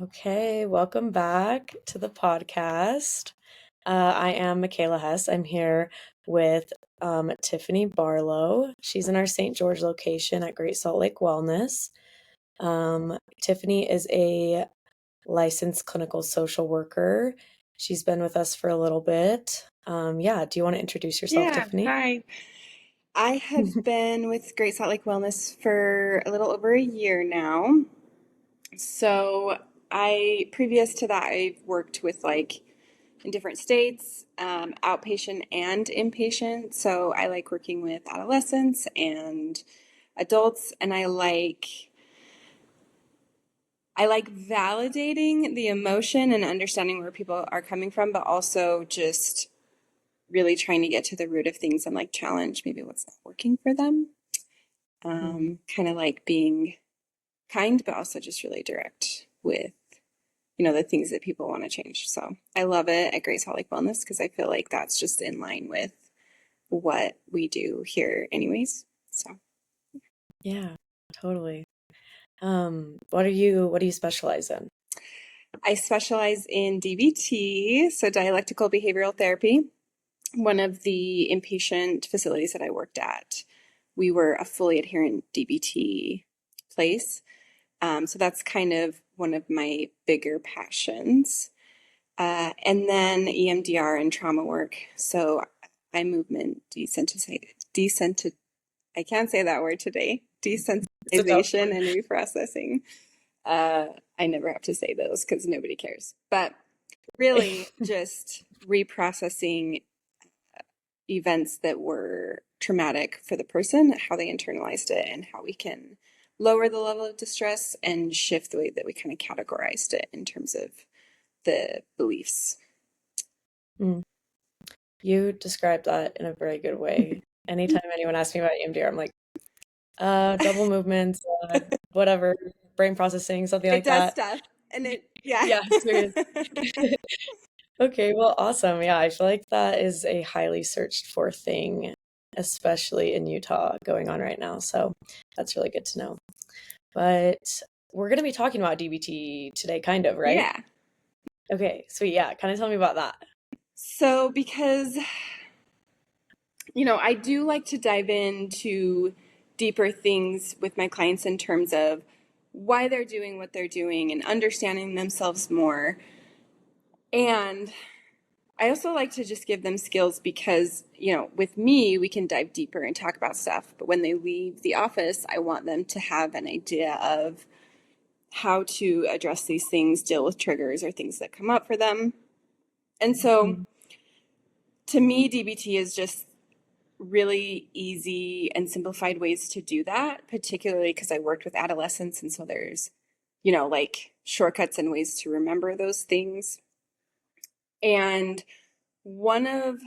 Okay, welcome back to the podcast. I am Michaela Hess. I'm here with Tiffany Barlow. She's in our St. George location at Great Salt Lake Wellness. Tiffany is a licensed clinical social worker. She's been with us for a little bit. Do you want to introduce yourself, Yeah, Tiffany? hi. I have been with Great Salt Lake Wellness for a little over a year now. So previous to that, I've worked with in different states, outpatient and inpatient. So I like working with adolescents and adults, and I like validating the emotion and understanding where people are coming from, but also just really trying to get to the root of things and challenge maybe what's not working for them. Kind of like being kind, but also just really direct with, the things that people want to change. So I love it at Great Salt Lake Wellness because I feel like that's just in line with what we do here anyways. So Yeah, totally. What do you specialize in? I specialize in DBT, so dialectical behavioral therapy. One of the inpatient facilities that I worked at, we were a fully adherent DBT place. So that's kind of one of my bigger passions. And then EMDR and trauma work. So eye movement I can't say that word today. It's a tough Desensitization and reprocessing. I never have to say those because nobody cares. But really just reprocessing events that were traumatic for the person, how they internalized it, and how we can lower the level of distress and shift the way that we kind of categorized it in terms of the beliefs. Mm. You described that in a very good way. Anytime anyone asks me about EMDR, I'm like, double movements, whatever, brain processing, something It like does that. stuff. Yeah. Yeah, serious. Okay, well, awesome. Yeah, I feel like that is a highly searched for thing, especially in Utah going on right now. So that's really good to know. But we're going to be talking about DBT today, kind of, right? Yeah. Okay, sweet. Yeah, kind of tell me about that. So, because, I do like to dive into deeper things with my clients in terms of why they're doing what they're doing and understanding themselves more. And I also like to just give them skills because, with me, we can dive deeper and talk about stuff. But when they leave the office, I want them to have an idea of how to address these things, deal with triggers or things that come up for them. And so Mm. to me, DBT is just really easy and simplified ways to do that, particularly because I worked with adolescents. And so there's, shortcuts and ways to remember those things. And one of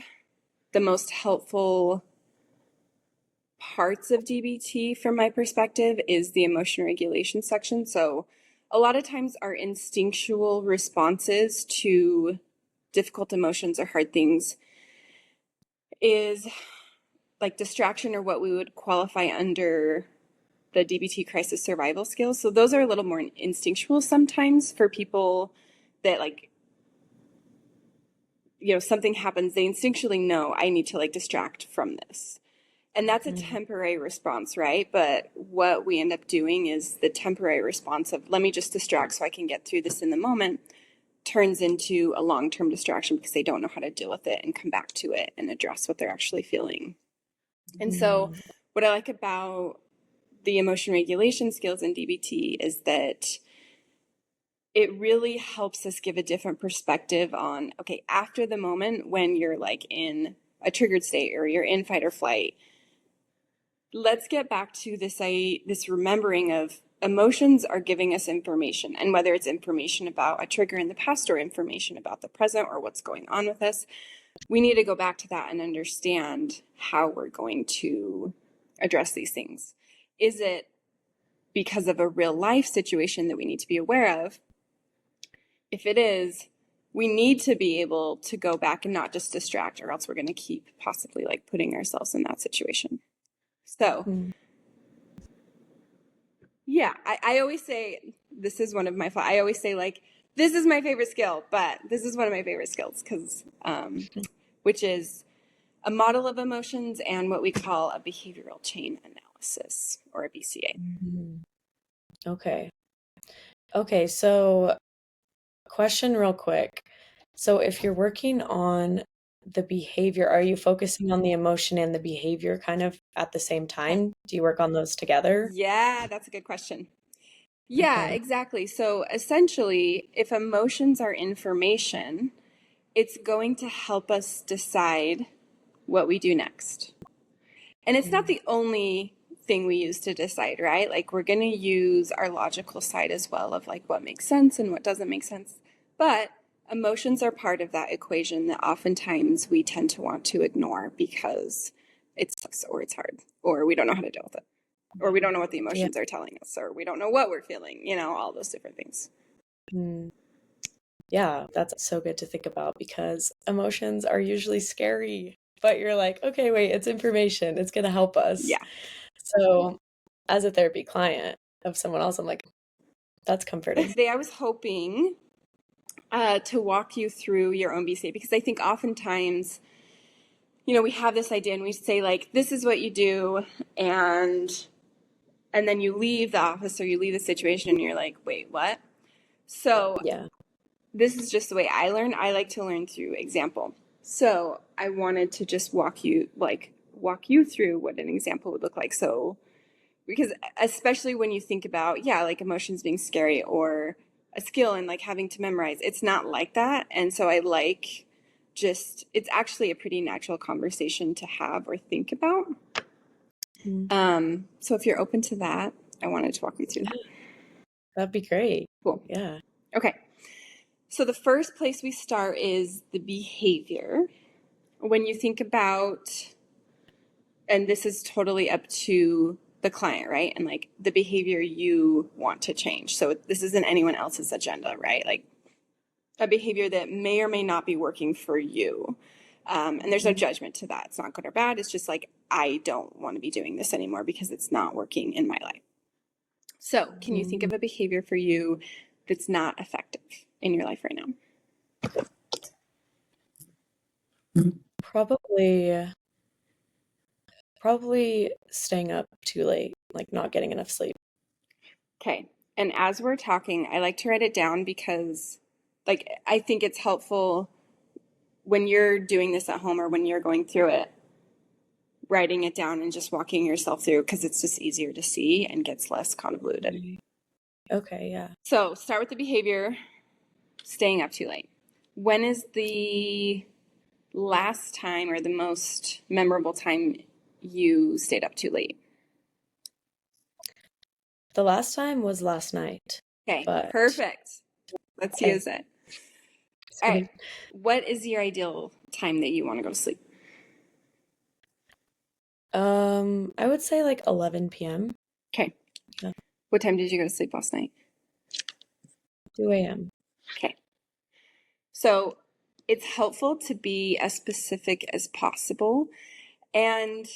the most helpful parts of DBT from my perspective is the emotion regulation section. So a lot of times our instinctual responses to difficult emotions or hard things is like distraction, or what we would qualify under the DBT crisis survival skills. So those are a little more instinctual sometimes for people that something happens, they instinctually know I need to distract from this. And that's a temporary response, right? But what we end up doing is the temporary response of let me just distract so I can get through this in the moment turns into a long-term distraction because they don't know how to deal with it and come back to it and address what they're actually feeling. And so what I like about the emotion regulation skills in DBT is that it really helps us give a different perspective on, okay, after the moment when you're in a triggered state or you're in fight or flight, let's get back to this remembering of emotions are giving us information, and whether it's information about a trigger in the past or information about the present or what's going on with us, we need to go back to that and understand how we're going to address these things. Is it because of a real life situation that we need to be aware of? If it is, we need to be able to go back and not just distract, or else we're going to keep possibly putting ourselves in that situation. So yeah, I always say this is one of my, I always say like, this is my favorite skill, but this is one of my favorite skills because, which is a model of emotions and what we call a behavioral chain analysis, or a BCA. Okay. Okay, so question real quick. So if you're working on the behavior, are you focusing on the emotion and the behavior kind of at the same time? Do you work on those together? Yeah, that's a good question. Yeah, Okay. exactly. So essentially, if emotions are information, it's going to help us decide what we do next. And it's not the only thing we use to decide, right? Like we're going to use our logical side as well of like what makes sense and what doesn't make sense. But emotions are part of that equation that oftentimes we tend to want to ignore because it sucks or it's hard or we don't know how to deal with it or we don't know what the Yeah. emotions are telling us or we don't know what we're feeling, all those different things. Yeah, that's so good to think about because emotions are usually scary, but you're like, okay, wait, it's information. It's going to help us. Yeah. So, as a therapy client of someone else, I'm like, that's comforting. Today I was hoping to walk you through your own BCA because I think oftentimes, we have this idea and we say like, this is what you do, and then you leave the office or you leave the situation and you're like, wait, what? So Yeah. this is just the way I learn. I like to learn through example. So I wanted to just walk you through what an example would look like. So, because especially when you think about, like emotions being scary or a skill and like having to memorize, it's not like that. And so I like it's actually a pretty natural conversation to have or think about. So if you're open to that, I wanted to walk you through that. That'd be great. Cool. Yeah. Okay. So the first place we start is the behavior. When you think about, and this is totally up to the client, right? And like the behavior you want to change. So this isn't anyone else's agenda, right? Like a behavior that may or may not be working for you. And there's no judgment to that. It's not good or bad. It's just like, I don't want to be doing this anymore because it's not working in my life. So can you think of a behavior for you that's not effective in your life right now? Probably staying up too late, like not getting enough sleep. Okay. And as we're talking, I like to write it down because like I think it's helpful when you're doing this at home or when you're going through it, writing it down and just walking yourself through because it's just easier to see and gets less convoluted. Okay, yeah. So start with the behavior, staying up too late. When is the last time or the most memorable time you stayed up too late? The last time was last night. Okay, but perfect. Let's use it. All right. Sweet. What is your ideal time that you want to go to sleep? I would say like 11 p.m. Okay. Yeah. What time did you go to sleep last night? 2 a.m. Okay. So it's helpful to be as specific as possible, and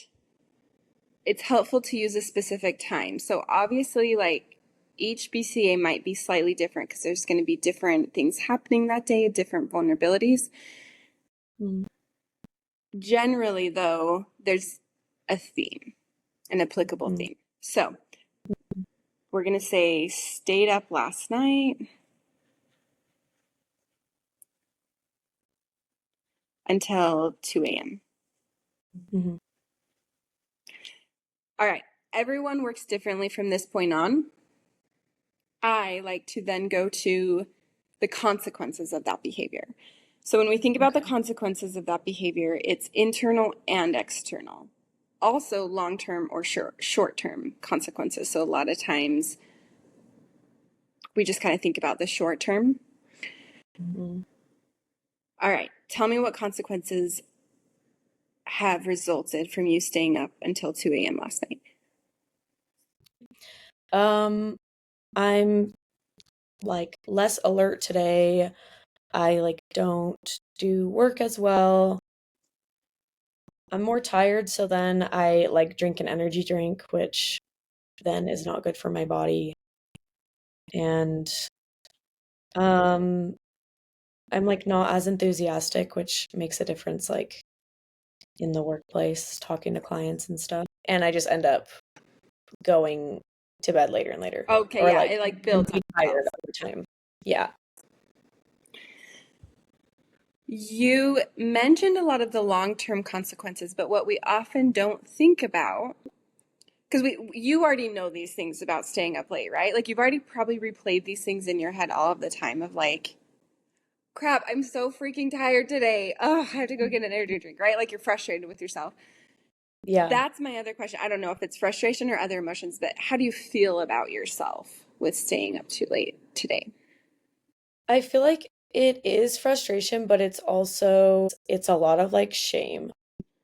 it's helpful to use a specific time. So obviously, like each BCA might be slightly different because there's going to be different things happening that day, different vulnerabilities. Generally, though, there's a theme, an applicable theme. So we're going to say stayed up last night until 2 a.m. All right. Everyone works differently from this point on. I like to then go to the consequences of that behavior. So when we think about the consequences of that behavior, it's internal and external. Also long-term or short-term consequences. So a lot of times we just kind of think about the short term. All right. Tell me what consequences have resulted from you staying up until 2 a.m. last night. I'm like less alert today. I like don't do work as well. I'm more tired, so then I like drink an energy drink, which then is not good for my body. And I'm like not as enthusiastic, which makes a difference like in the workplace, talking to clients and stuff. And I just end up going to bed later and later. Okay, Or yeah, like it like I'm builds on tired itself. over time. Yeah. You mentioned a lot of the long-term consequences, but what we often don't think about, because you already know these things about staying up late, right? Like you've already probably replayed these things in your head all of the time of like, crap, I'm so freaking tired today. Oh, I have to go get an energy drink, right? Like you're frustrated with yourself. Yeah. That's my other question. I don't know if it's frustration or other emotions, but how do you feel about yourself with staying up too late today? I feel like it is frustration, but it's a lot of like shame.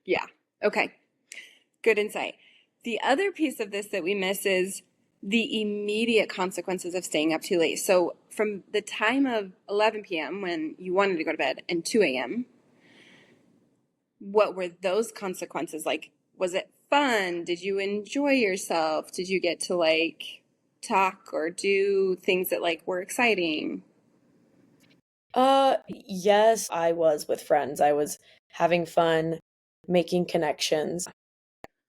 Yeah. Okay. Good insight. The other piece of this that we miss is the immediate consequences of staying up too late. So, from the time of 11 p.m. when you wanted to go to bed and 2 a.m., what were those consequences like? Was it fun? Did you enjoy yourself? Did you get to like talk or do things that like were exciting? Yes, I was with friends. I was having fun, making connections.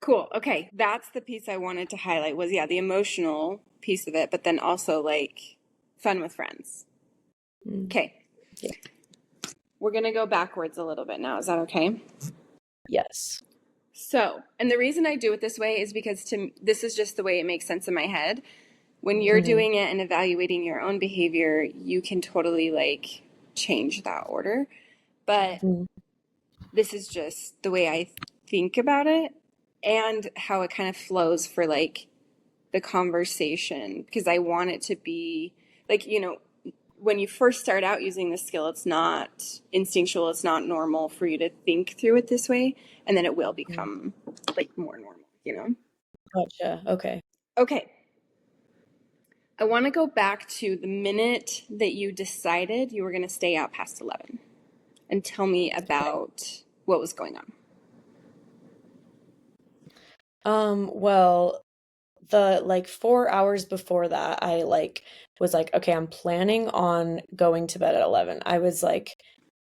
Cool. Okay. That's the piece I wanted to highlight was yeah, the emotional piece of it, but then also like fun with friends. Mm, Okay. yeah. We're going to go backwards a little bit now. Is that okay? Yes. So, and the reason I do it this way is because this is just the way it makes sense in my head. When you're Hmm. doing it and evaluating your own behavior, you can totally like change that order. But Hmm. this is just the way I think about it and how it kind of flows for like the conversation because I want it to be like, when you first start out using this skill, it's not instinctual, it's not normal for you to think through it this way, and then it will become like more normal. Gotcha. Okay. Okay, I want to go back to the minute that you decided you were going to stay out past 11 and tell me about what was going on. Well, the like 4 hours before that, I like was like, okay, I'm planning on going to bed at 11. I was like,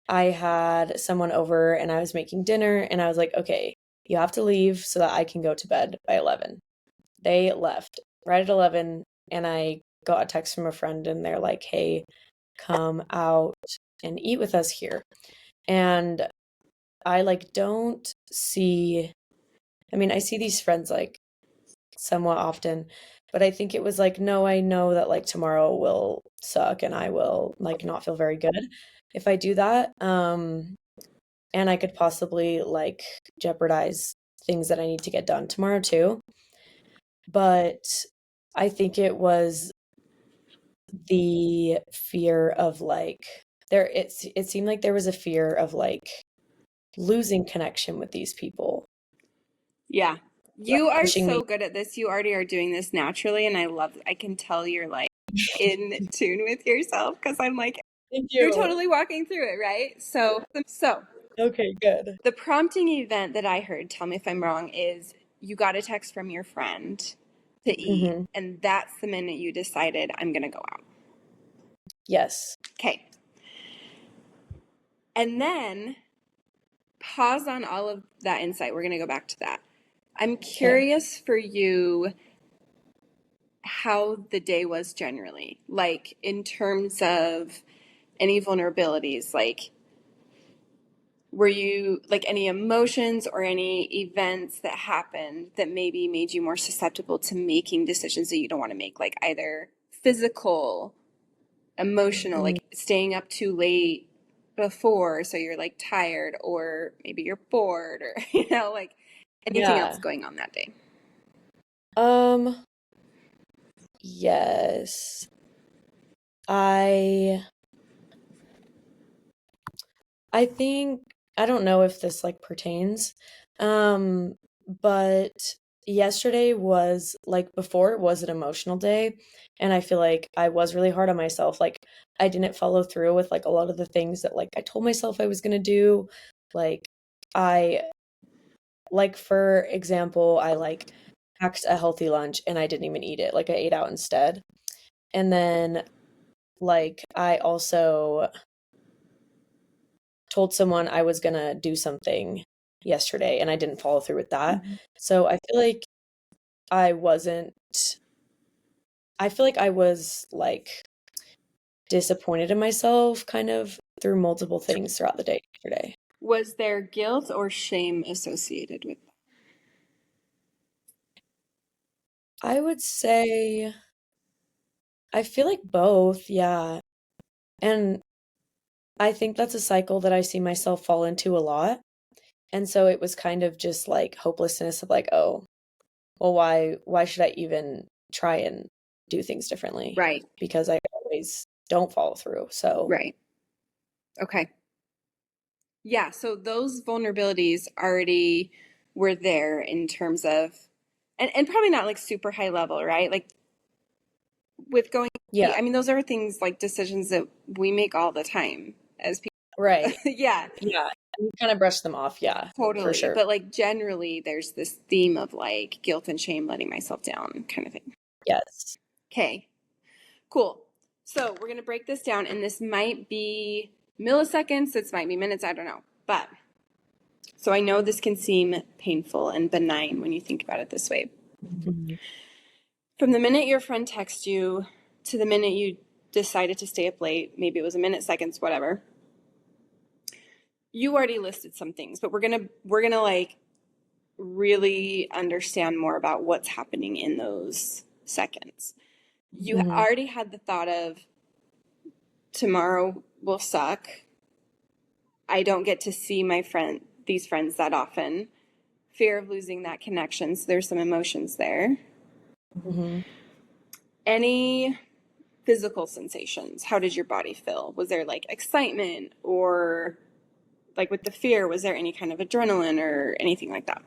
I had someone over and I was making dinner and I was like, okay, you have to leave so that I can go to bed by 11. They left right at 11 and I got a text from a friend and they're like, hey, come out and eat with us here. And I like don't see, I mean, I see these friends like somewhat often, but I think it was like, no, I know that like tomorrow will suck and I will like not feel very good if I do that. And I could possibly like jeopardize things that I need to get done tomorrow too. But I think it was the fear of like it seemed like there was a fear of like losing connection with these people. Yeah. Like You are pushing me. so good at this. You already are doing this naturally, and I can tell you're like in tune with yourself because I'm like, Thank you're you. totally walking through it, right? So Okay, good. the prompting event that I heard, tell me if I'm wrong, is you got a text from your friend to eat, Hmm. and that's the minute you decided I'm gonna go out. Yes. Okay. And then pause on all of that insight. We're gonna go back to that. I'm Okay. curious for you how the day was generally, like in terms of any vulnerabilities, like were you like any emotions or any events that happened that maybe made you more susceptible to making decisions that you don't want to make, like either physical, emotional, Mm, like staying up too late before so you're like tired, or maybe you're bored, or like anything else yeah. going on that day? Um, yes. I I think I don't know if this like pertains. Um, but yesterday was like before it was an emotional day, and I feel like I was really hard on myself. Like I didn't follow through with like a lot of the things that like I told myself I was gonna do. Like I like for example, I like packed a healthy lunch and I didn't even eat it. Like I ate out instead. And then like I also told someone I was gonna do something yesterday and I didn't follow through with that. So I wasn't I feel like I was like disappointed in myself kind of through multiple things throughout the day yesterday. Was there guilt or shame associated with that? I would say I feel like both, yeah. And I think that's a cycle that I see myself fall into a lot. And so it was kind of just like hopelessness of like, oh, well, why should I even try and do things differently? Right. Because I always don't follow through. So Right. Okay. Yeah, so those vulnerabilities already were there in terms of, and probably not like super high level, right? Like with going, yeah, I mean, those are things like decisions that we make all the time as people. right. Yeah, Yeah. You kind of brush them off, yeah, for totally. sure. But like generally, there's this theme of like guilt and shame, letting myself down kind of thing. Yes. Okay, cool. So we're going to break this down, and this might be milliseconds, this might be minutes, I don't know. But so I know this can seem painful and benign when you think about it this way. Mhm. From the minute your friend texts you to the minute you decided to stay up late, maybe it was a minute, seconds, whatever, you already listed some things, but we're gonna like really understand more about what's happening in those seconds. You Mhm. already had the thought of tomorrow will suck. I don't get to see these friends that often. Fear of losing that connection. So there's some emotions there. Mhm. Any physical sensations? How did your body feel? Was there like excitement, or like with the fear, was there any kind of adrenaline or anything like that?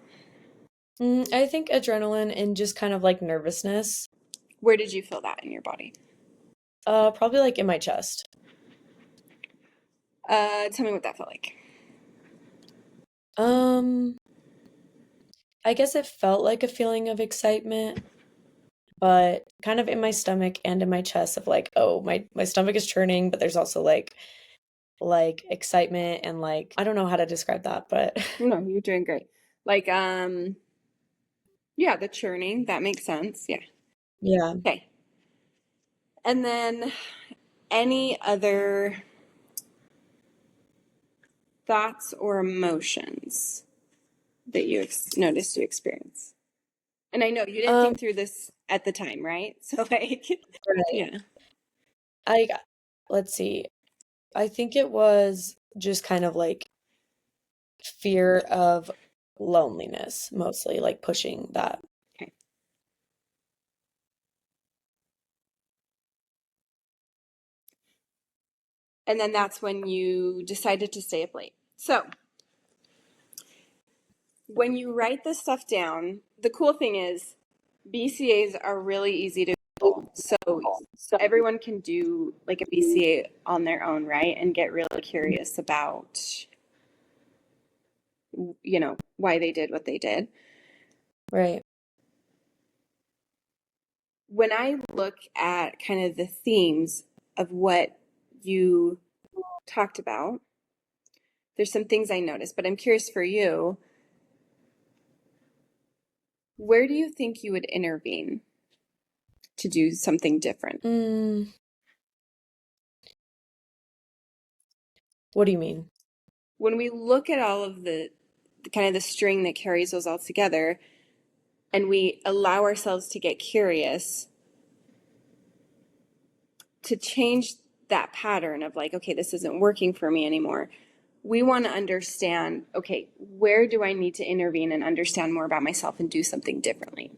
I think adrenaline and just kind of like nervousness. Where did you feel that in your body? Probably like in my chest. Tell me what that felt like. Um, I guess it felt like a feeling of excitement, but kind of in my stomach and in my chest of like, oh, my stomach is churning, but there's also like excitement and like I don't know how to describe that, but No, you're doing great. Like, yeah, the churning, that makes sense. Yeah. yeah. Okay. And then any other thoughts or emotions that you noticed you experience? And I know you didn't Um, think through this at the time, right? So like, right. yeah. I let's see. I think it was just kind of like fear of loneliness, mostly like pushing that. Okay. And then that's when you decided to stay up late. So when you write this stuff down, the cool thing is BCAs are really easy to Google. So everyone can do like a BCA on their own, right? And get really curious about, why they did what they did. Right. When I look at kind of the themes of what you talked about, there's some things I noticed, but I'm curious for you, where do you think you would intervene to do something different? Mm, what do you mean? When we look at all of the kind of the string that carries those all together, and we allow ourselves to get curious, to change that pattern of like, okay, this isn't working for me anymore. We want to understand, okay, where do I need to intervene and understand more about myself and do something differently?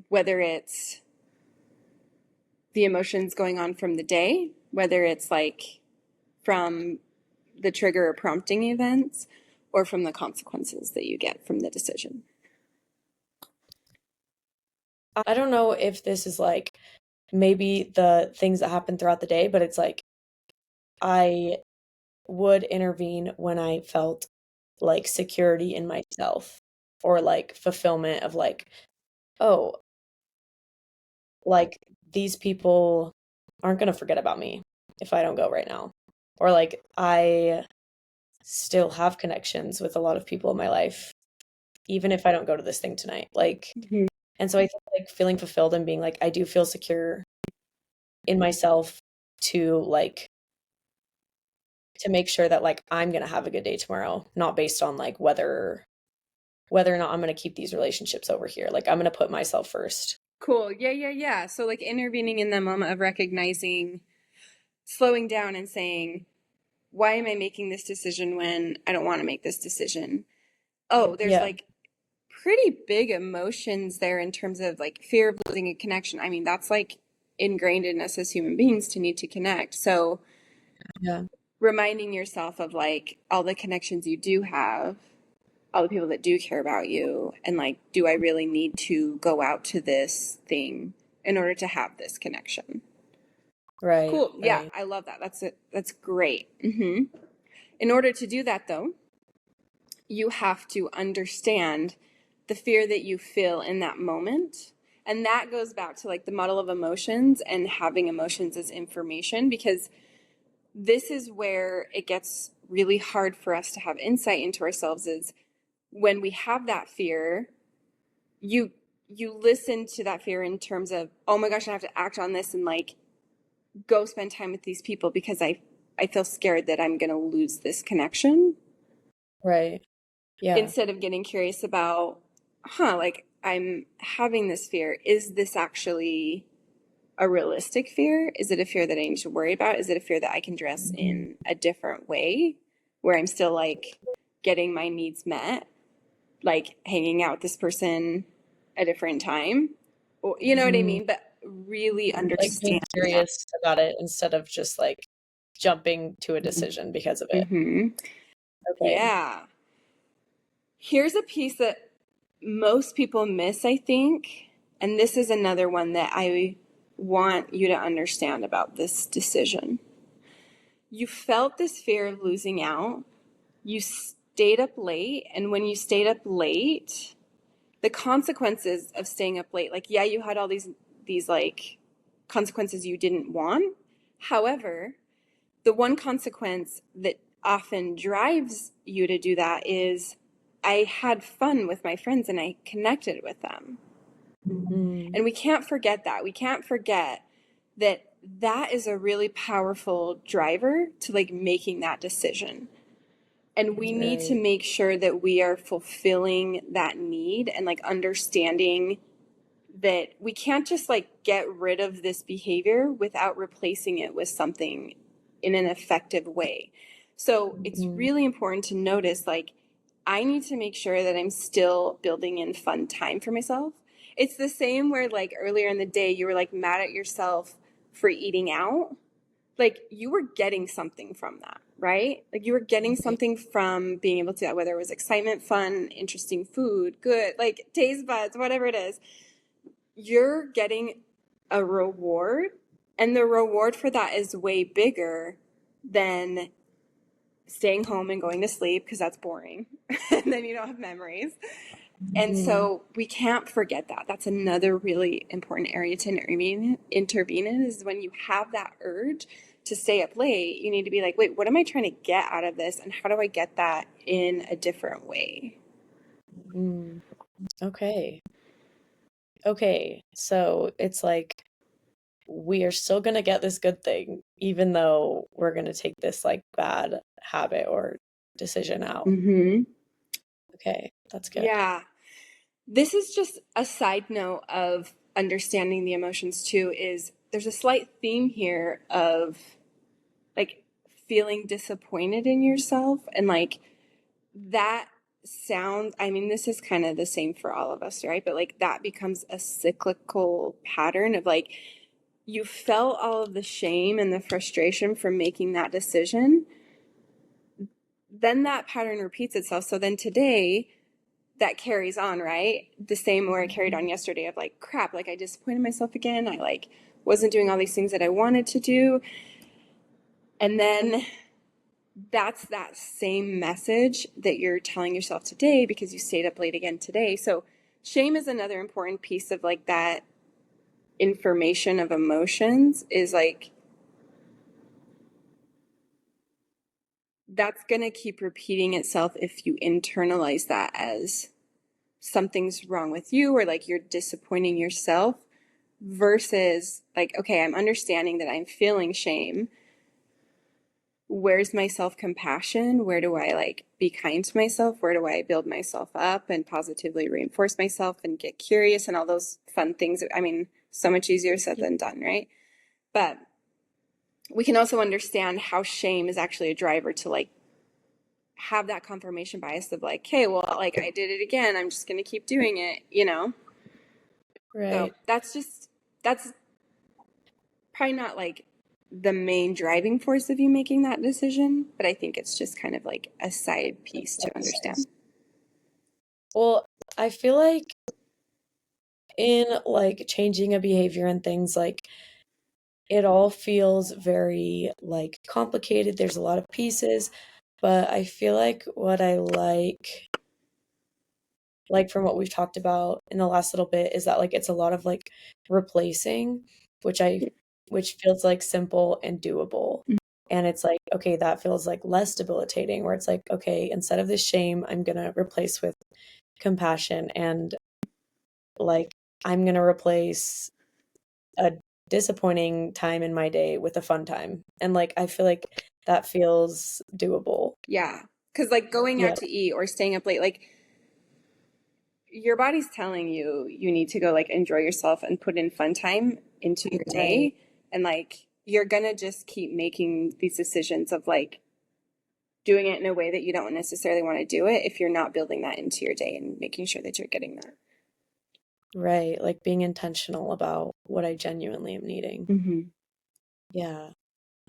Whether it's the emotions going on from the day, whether it's like from the trigger or prompting events, or from the consequences that you get from the decision. I don't know if this is like maybe the things that happen throughout the day, but it's like I would intervene when I felt like security in myself or like fulfillment of like, oh, like these people aren't going to forget about me if I don't go right now. Or like I still have connections with a lot of people in my life, even if I don't go to this thing tonight. Like, Mhm. and so I think like feeling fulfilled and being like, I do feel secure in myself to like, to make sure that like I'm going to have a good day tomorrow, not based on like whether or not I'm going to keep these relationships over here. Like I'm going to put myself first. Cool. Yeah, yeah, yeah. So like intervening in the moment of recognizing, slowing down and saying, why am I making this decision when I don't want to make this decision? Oh, there's Yeah. like pretty big emotions there in terms of like fear of losing a connection. I mean, that's like ingrained in us as human beings to need to connect. So Yeah. reminding yourself of like all the connections you do have, all the people that do care about you, and like, do I really need to go out to this thing in order to have this connection? Right. Cool. Yeah, Right. I love that. That's it. That's great. In order to do that, though, you have to understand the fear that you feel in that moment. And that goes back to like the model of emotions and having emotions as information, because this is where it gets really hard for us to have insight into ourselves. Is when we have that fear, you listen to that fear in terms of, oh my gosh, I have to act on this and like go spend time with these people because I feel scared that I'm going to lose this connection, Right. Yeah. instead of getting curious about, like I'm having this fear. Is this actually a realistic fear? Is it a fear that I need to worry about? Is it a fear that I can dress Mhm. in a different way where I'm still like getting my needs met, like hanging out with this person a different time? Or, you know what I Mhm. mean? But really Like being understanding that. curious about it instead of just like jumping to a decision because of it. Mm-hmm. Okay. Yeah. Here's a piece that most people miss, I think, and this is another one that I want you to understand about this decision. You felt this fear of losing out. You stayed up late, and when you stayed up late, the consequences of staying up late, like yeah, you had all these like consequences you didn't want. However, the one consequence that often drives you to do that is, I had fun with my friends and I connected with them. Mm. And we can't forget that. We can't forget that that is a really powerful driver to like making that decision. And we need to Right. make sure that we are fulfilling that need and like understanding that we can't just like get rid of this behavior without replacing it with something in an effective way. So it's Mm. really important to notice like, I need to make sure that I'm still building in fun time for myself. It's the same where like earlier in the day you were like mad at yourself for eating out. Like you were getting something from that, right? Like you were getting Right. something from being able to do that, whether it was excitement, fun, interesting food, good, like taste buds, whatever it is. You're getting a reward, and the reward for that is way bigger than staying home and going to sleep because that's boring and then you don't have memories. And Mm. so we can't forget that. That's another really important area to intervene in, is when you have that urge to stay up late, you need to be like, wait, what am I trying to get out of this? And how do I get that in a different way? Mm. Okay. Okay. So it's like we are still gonna get this good thing, even though we're gonna take this like bad habit or decision out. Mm-hmm. Okay, that's good. Yeah. This is just a side note of understanding the emotions too, is there's a slight theme here of like feeling disappointed in yourself, and like that sounds, I mean, this is kind of the same for all of us, right? But like that becomes a cyclical pattern of like, you felt all of the shame and the frustration from making that decision, then that pattern repeats itself. So then today that carries on, right? The same where I carried on yesterday of like, crap, like I disappointed myself again. I like wasn't doing all these things that I wanted to do. And then that's that same message that you're telling yourself today because you stayed up late again today. So shame is another important piece of like that information of emotions is like, that's going to keep repeating itself if you internalize that as something's wrong with you or like you're disappointing yourself versus like, okay, I'm understanding that I'm feeling shame. Where's my self-compassion? Where do I like be kind to myself? Where do I build myself up and positively reinforce myself and get curious and all those fun things? I mean, so much easier said than done, right? But we can also understand how shame is actually a driver to like have that confirmation bias of like, hey, well, like I did it again. I'm just going to keep doing it, you know? Right. So that's probably not like the main driving force of you making that decision, but I think it's just kind of like a side piece to understand. Well, I feel like in like changing a behavior and things like it all feels very like complicated. There's a lot of pieces, but I feel like what I like from what we've talked about in the last little bit is that like it's a lot of like replacing, which feels like simple and doable. And it's like, okay, that feels like less debilitating, where it's like, okay, instead of this shame, I'm gonna replace with compassion, and like I'm gonna replace a disappointing time in my day with a fun time. And like I feel like that feels doable. Yeah. Because like going Yeah. out to eat or staying up late, like your body's telling you you need to go like enjoy yourself and put in fun time into your day. Right. And like you're gonna just keep making these decisions of like doing it in a way that you don't necessarily want to do it if you're not building that into your day and making sure that you're getting that. Right. Like being intentional about what I genuinely am needing. Mm-hmm. Yeah.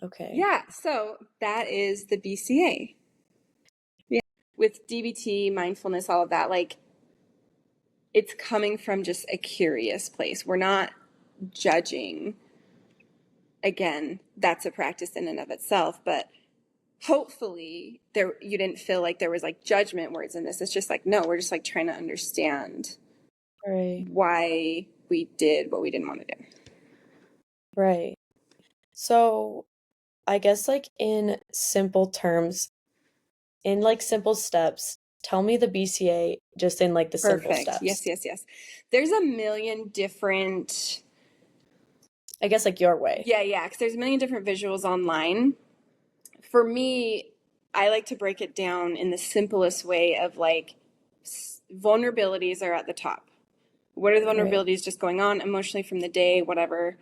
Okay. Yeah, so that is the BCA. Yeah. With DBT, mindfulness, all of that, like it's coming from just a curious place. We're not judging. Again, that's a practice in and of itself, but hopefully there you didn't feel like there was like judgment words in this. It's just like, no, we're just like trying to understand Right. why we did what we didn't want to do. Right. So I guess like in simple terms, in like simple steps, tell me the BCA just in like the simple Perfect. steps. Yes. There's a million different, I guess like your way. yeah, because there's a million different visuals online. For me, I like to break it down in the simplest way of like vulnerabilities are at the top. What are the Right. vulnerabilities just going on emotionally from the day, whatever.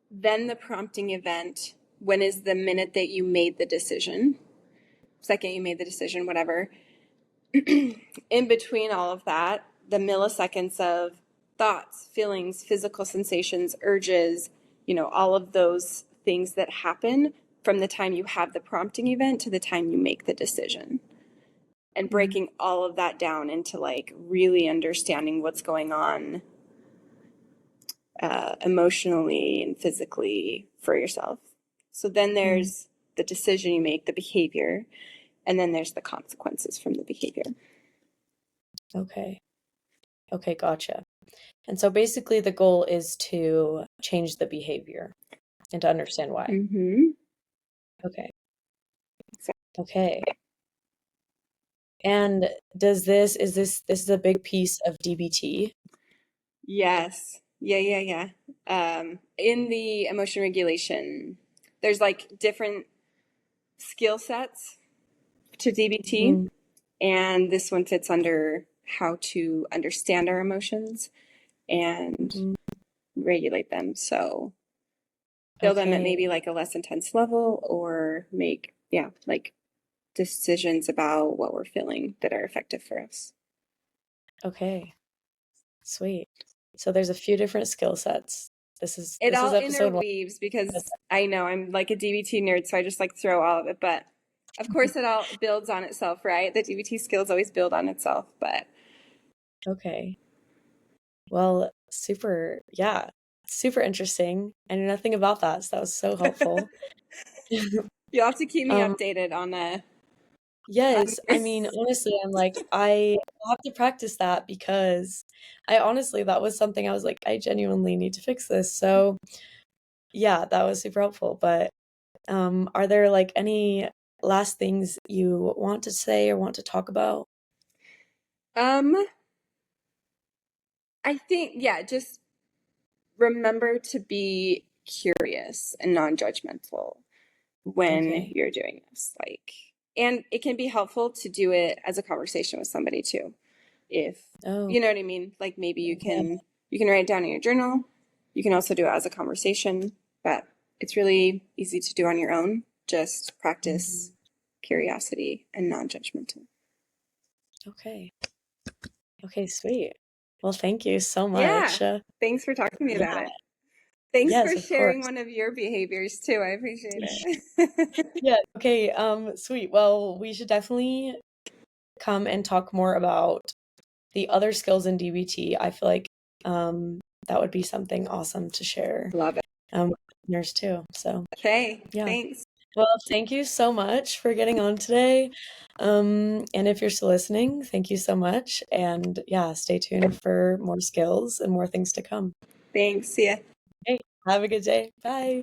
Then the prompting event. When is the minute that you made the decision? Second you made the decision, whatever. In between all of that, the milliseconds of thoughts, feelings, physical sensations, urges, you know, all of those things that happen from the time you have the prompting event to the time you make the decision. And breaking all of that down into like really understanding what's going on emotionally and physically for yourself. So then there's the decision you make, the behavior, and then there's the consequences from the behavior. Okay. Okay, gotcha. And so basically the goal is to change the behavior and to understand why. Mm-hmm. Okay. Okay. And this is a big piece of DBT? Yes. Yeah. In the emotion regulation, there's like different skill sets to DBT, Mhm. and this one fits under how to understand our emotions and Mm. regulate them. So feel them at maybe Okay. like a less intense level or make, like decisions about what we're feeling that are effective for us. Okay. Sweet. So there's a few different skill sets. It This is all episode 1. interweaves because I know I'm like a DBT nerd, so I just like throw all of it. But of course, it all builds on itself, right? The DBT skills always build on itself. But Okay. Well, super interesting. I knew nothing about that, so that was so helpful. you'll have to keep me Um, updated on Yes, I mean, honestly, I'm like, I have to practice that because I honestly, that was something I was like, I genuinely need to fix this. So, yeah, that was super helpful. But are there like any last things you want to say or want to talk about? Um, I think, yeah, just remember to be curious and non-judgmental when Okay. you're doing this. Like, and it can be helpful to do it as a conversation with somebody too. If Oh, you know what I mean, like maybe yeah. you can write it down in your journal. You can also do it as a conversation, but it's really easy to do on your own. Just practice Mhm. curiosity and non-judgmental. Okay. Okay, sweet. Well, thank you so Yeah. much. Thanks for talking to me Yeah, about it. Thanks yes, for of sharing course. one of your behaviors too. I appreciate it. Yeah, okay, sweet. Well, we should definitely come and talk more about the other skills in DBT. I feel like that would be something awesome to share Love it. with listeners too. So, Okay. yeah. Thanks. Well, thank you so much for getting on today. And if you're still listening, thank you so much. And yeah, stay tuned for more skills and more things to come. Thanks. See ya. Hey, have a good day. Bye.